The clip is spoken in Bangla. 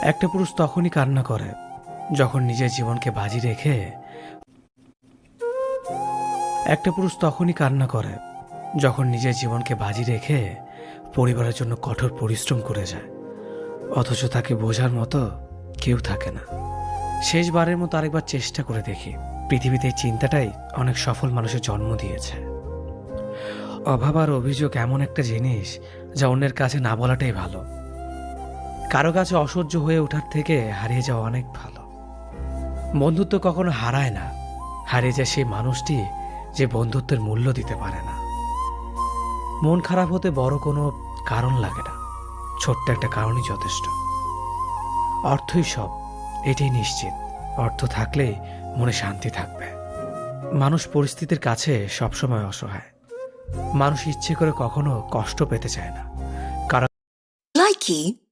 একটা পুরুষ তখনই কান্না করে যখন নিজের জীবনকে বাজি রেখে একটা পুরুষ তখনই কান্না করে যখন নিজের জীবনকে বাজি রেখে পরিবারের জন্য কঠোর পরিশ্রম করে যায়, অথচ তাকে বোঝার মতো কেউ থাকে না। শেষবারের মতো আরেকবার চেষ্টা করে দেখি। পৃথিবীতে এই চিন্তাটাই অনেক সফল মানুষের জন্ম দিয়েছে। অভাব আর অভিযোগ এমন একটা জিনিস যা অন্যের কাছে না বলাটাই ভালো। কারো কাছে অসহ্য হয়ে ওঠার থেকে হারিয়ে যাওয়া অনেক ভালো। বন্ধুত্ব কখনো হারায় না, হারিয়ে যায় সেই মানুষটি যে বন্ধুত্বের মূল্য দিতে পারে না। মন খারাপ হতে বড় কোনো কারণ লাগে না, ছোট্ট একটা কারণই যথেষ্ট। অর্থই সব, এটাই নিশ্চিত। অর্থ থাকলেই মনে শান্তি থাকবে। মানুষ পরিস্থিতির কাছে সবসময় অসহায়। মানুষ ইচ্ছে করে কখনো কষ্ট পেতে চায় না। Likey